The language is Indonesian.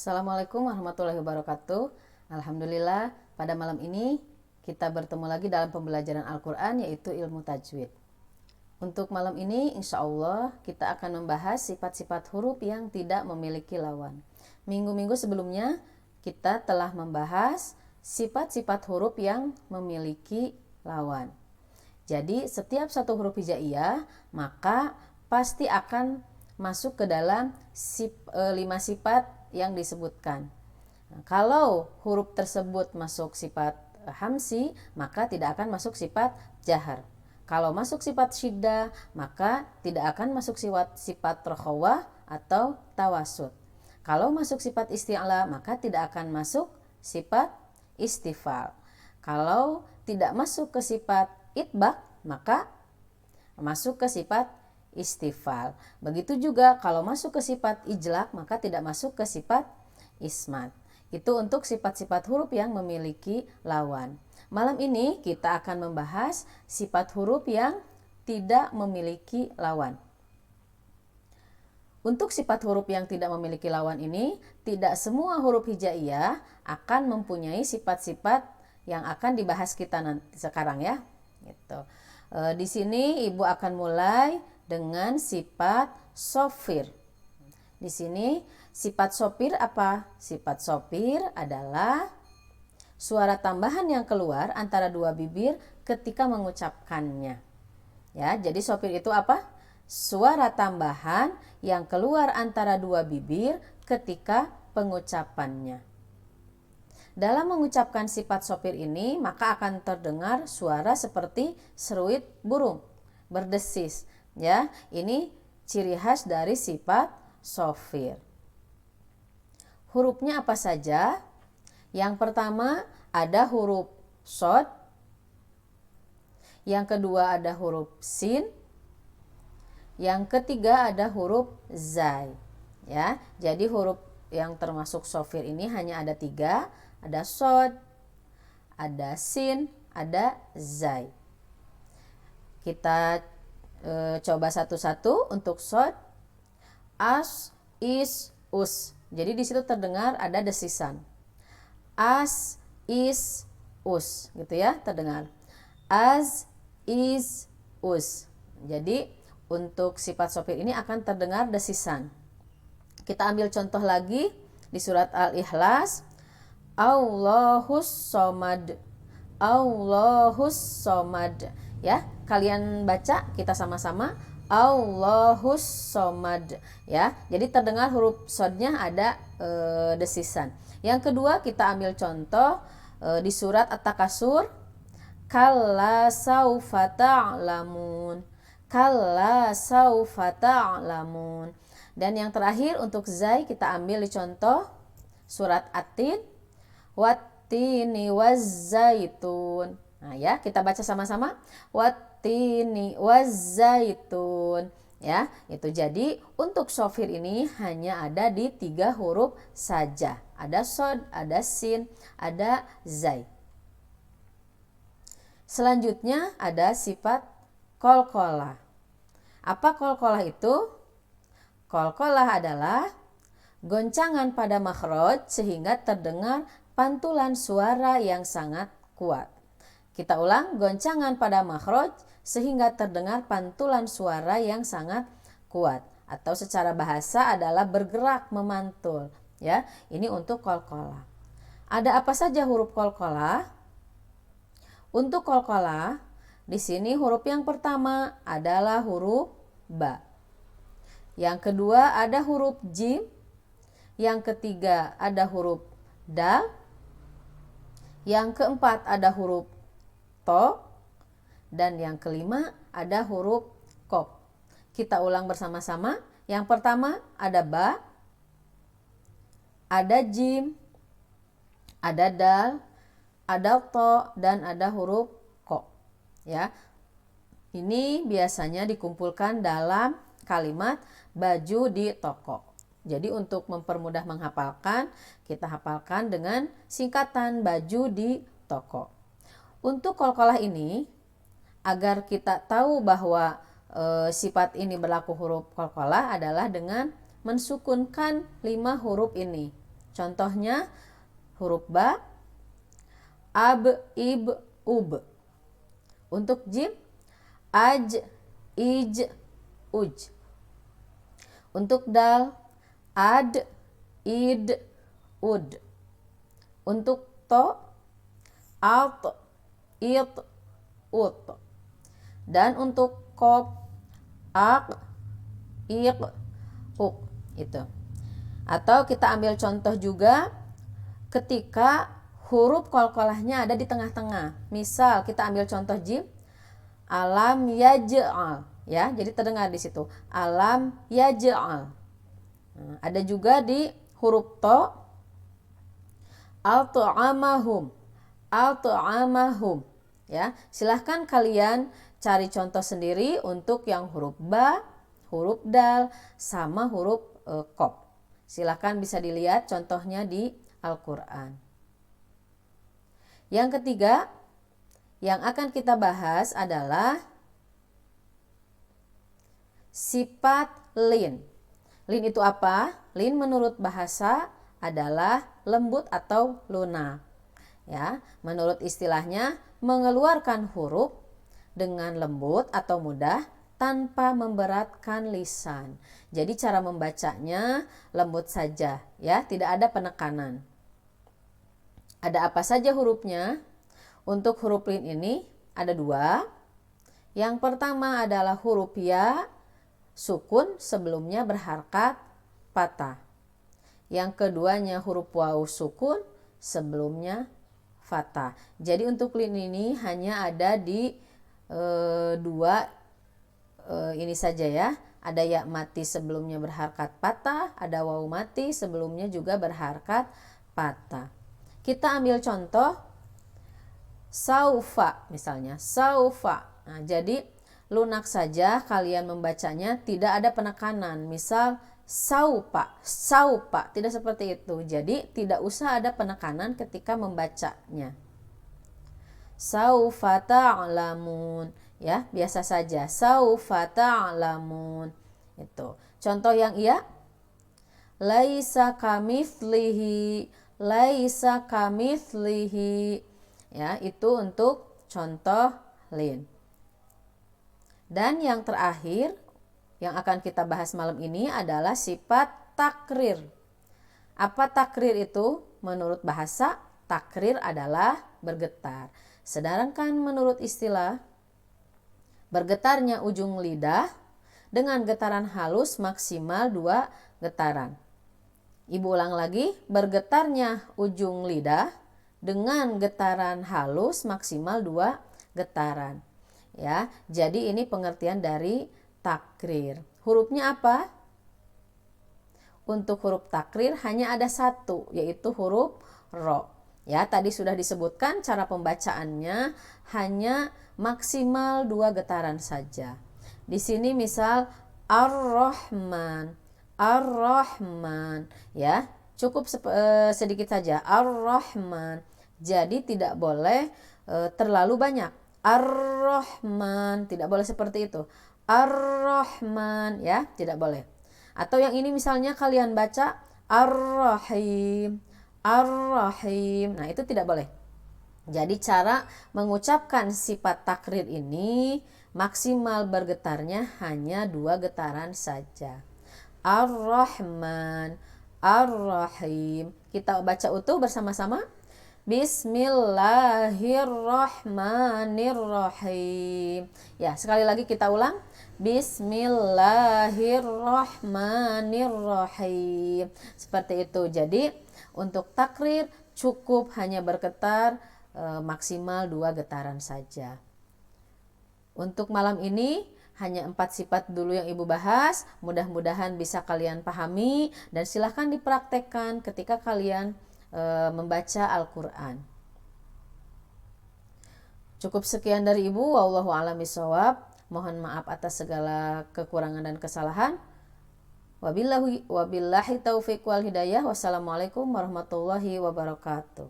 Assalamualaikum warahmatullahi wabarakatuh. Alhamdulillah, pada malam ini kita bertemu lagi dalam pembelajaran Al-Quran, yaitu ilmu tajwid. Untuk malam ini insya Allah kita akan membahas sifat-sifat huruf yang tidak memiliki lawan. Minggu-minggu sebelumnya kita telah membahas sifat-sifat huruf yang memiliki lawan. Jadi setiap satu huruf hijaiyah maka pasti akan masuk ke dalam 5 sifat yang disebutkan. Nah, kalau huruf tersebut masuk sifat hamsi, maka tidak akan masuk sifat jahar. Kalau masuk sifat syiddah, maka tidak akan masuk sifat rokhawah atau tawasud. Kalau masuk sifat isti'la, maka tidak akan masuk sifat istifal. Kalau tidak masuk ke sifat itbaq, maka masuk ke sifat istifal. Begitu juga kalau masuk ke sifat ijlaq, maka tidak masuk ke sifat ismat. Itu untuk sifat-sifat huruf yang memiliki lawan. Malam ini kita akan membahas sifat huruf yang tidak memiliki lawan. Untuk sifat huruf yang tidak memiliki lawan ini, tidak semua huruf hijaiyah akan mempunyai sifat-sifat yang akan dibahas kita nanti sekarang ya. Gitu. Di sini Ibu akan mulai dengan sifat sofir. Di sini sifat sopir apa? Sifat sopir adalah suara tambahan yang keluar antara dua bibir ketika mengucapkannya. Ya, jadi sopir itu apa? Suara tambahan yang keluar antara dua bibir ketika pengucapannya. Dalam mengucapkan sifat sopir ini, maka akan terdengar suara seperti seruit burung berdesis. Ya, ini ciri khas dari sifat sofir. Hurufnya apa saja? Yang pertama ada huruf shod. Yang kedua ada huruf sin. Yang ketiga ada huruf zai. Ya, jadi huruf yang termasuk sofir ini hanya ada 3. Ada shod, ada sin, ada zai. Kita coba satu-satu. Untuk shod, as, is, us. Jadi di situ terdengar ada desisan. As, is, us, gitu ya, terdengar. As, is, us. Jadi untuk sifat sofir ini akan terdengar desisan. Kita ambil contoh lagi di surat Al-Ikhlas. Allahus somad. Allahus somad. Ya, kalian baca, kita sama-sama. Allahus somad. Ya, jadi terdengar huruf sodnya ada desisan. Yang kedua kita ambil contoh di surat At-Takasur. Kalla saufa ta'lamun. Kalla saufa ta'lamun. Dan yang terakhir untuk zai kita ambil di contoh surat At-Tin. Wattini wazzaitun. Nah ya, kita baca sama-sama. Wattini wazzaitun. Ya, itu jadi untuk sofir ini hanya ada di 3 huruf saja. Ada sod, ada sin, ada zai. Selanjutnya ada sifat qalqalah. Apa qalqalah itu? Qalqalah adalah goncangan pada makhraj sehingga terdengar pantulan suara yang sangat kuat. Kita ulang, goncangan pada makhraj sehingga terdengar pantulan suara yang sangat kuat. Atau secara bahasa adalah bergerak memantul. Ya, ini untuk qalqalah. Ada apa saja huruf qalqalah? Untuk qalqalah, di sini huruf yang pertama adalah huruf ba. Yang kedua ada huruf jim. Yang ketiga ada huruf dal. Yang keempat ada huruf to. Dan yang kelima ada huruf qaf. Kita ulang bersama-sama. Yang pertama ada ba, ada jim, ada dal, ada to, dan ada huruf ko. Ya. Ini biasanya dikumpulkan dalam kalimat baju di toko. Jadi untuk mempermudah menghafalkan, kita hafalkan dengan singkatan baju di toko. Untuk qalqalah ini, agar kita tahu bahwa sifat ini berlaku huruf qalqalah adalah dengan mensukunkan 5 huruf ini. Contohnya huruf ba, ab, ib, ub. Untuk jim, aj, ij, uj. Untuk dal, ad, id, ud. Untuk to, at, it, ut. Dan untuk kof, ak, ik, uk. Itu. Atau kita ambil contoh juga ketika huruf qalqalahnya ada di tengah-tengah. Misal kita ambil contoh jim, alam yaj'al, ya. Jadi terdengar di situ. Alam yaj'al. Nah, ada juga di huruf to, al-ta'amahum. Al-ta'amahum. Ya, silahkan kalian cari contoh sendiri untuk yang huruf ba, huruf dal, sama huruf kof. Silahkan bisa dilihat contohnya di Al-Quran. Yang ketiga yang akan kita bahas adalah sifat lin. Lin itu apa? Lin menurut bahasa adalah lembut atau lunak. Ya, menurut istilahnya mengeluarkan huruf dengan lembut atau mudah tanpa memberatkan lisan. Jadi cara membacanya lembut saja, ya, tidak ada penekanan. Ada apa saja hurufnya? Untuk huruf lin ini ada dua. Yang pertama adalah huruf ya, sukun sebelumnya berharkat patah. Yang keduanya huruf waw sukun sebelumnya fathah. Jadi untuk lin ini hanya ada di dua ini saja ya. Ada ya mati sebelumnya berharkat patah, ada waw mati sebelumnya juga berharkat patah. Kita ambil contoh saufa misalnya, saufa. Nah, jadi lunak saja kalian membacanya, tidak ada penekanan. Misal saupa, saupa, tidak seperti itu. Jadi tidak usah ada penekanan ketika membacanya. Saufa ta'lamun, ya, biasa saja. Saufa ta'lamun. Itu. Contoh yang iya, laisa kamitslihi, laisa kamitslihi. Ya, itu untuk contoh lin. Dan yang terakhir yang akan kita bahas malam ini adalah sifat takrir. Apa takrir itu? Menurut bahasa, takrir adalah bergetar. Sedangkan menurut istilah, bergetarnya ujung lidah dengan getaran halus maksimal 2 getaran. Ibu ulang lagi, bergetarnya ujung lidah dengan getaran halus maksimal 2 getaran. Ya, jadi ini pengertian dari takrir. Hurufnya apa? Untuk huruf takrir hanya ada satu, yaitu huruf ro. Ya, tadi sudah disebutkan cara pembacaannya hanya maksimal 2 getaran saja. Di sini misal Ar-Rahman, Ar-Rahman, ya, cukup sedikit saja Ar-Rahman. Jadi tidak boleh terlalu banyak. Ar-Rahman, tidak boleh seperti itu. Ar-Rahman, ya, tidak boleh. Atau yang ini misalnya kalian baca Ar-Rahim, Ar-Rahim. Nah, itu tidak boleh. Jadi cara mengucapkan sifat takrir ini maksimal bergetarnya hanya 2 getaran saja. Ar-Rahman, Ar-Rahim. Kita baca utuh bersama-sama. Bismillahirrahmanirrahim. Ya, sekali lagi kita ulang. Bismillahirrahmanirrahim. Seperti itu. Jadi untuk takrir cukup hanya bergetar maksimal 2 getaran saja. Untuk malam ini hanya 4 sifat dulu yang ibu bahas. Mudah-mudahan bisa kalian pahami dan silahkan dipraktekkan ketika kalian membaca Al-Quran. Cukup sekian dari ibu. Wallahu a'lam bishawab. Mohon maaf atas segala kekurangan dan kesalahan. Wabillahi taufiq wal hidayah. Wassalamualaikum warahmatullahi wabarakatuh.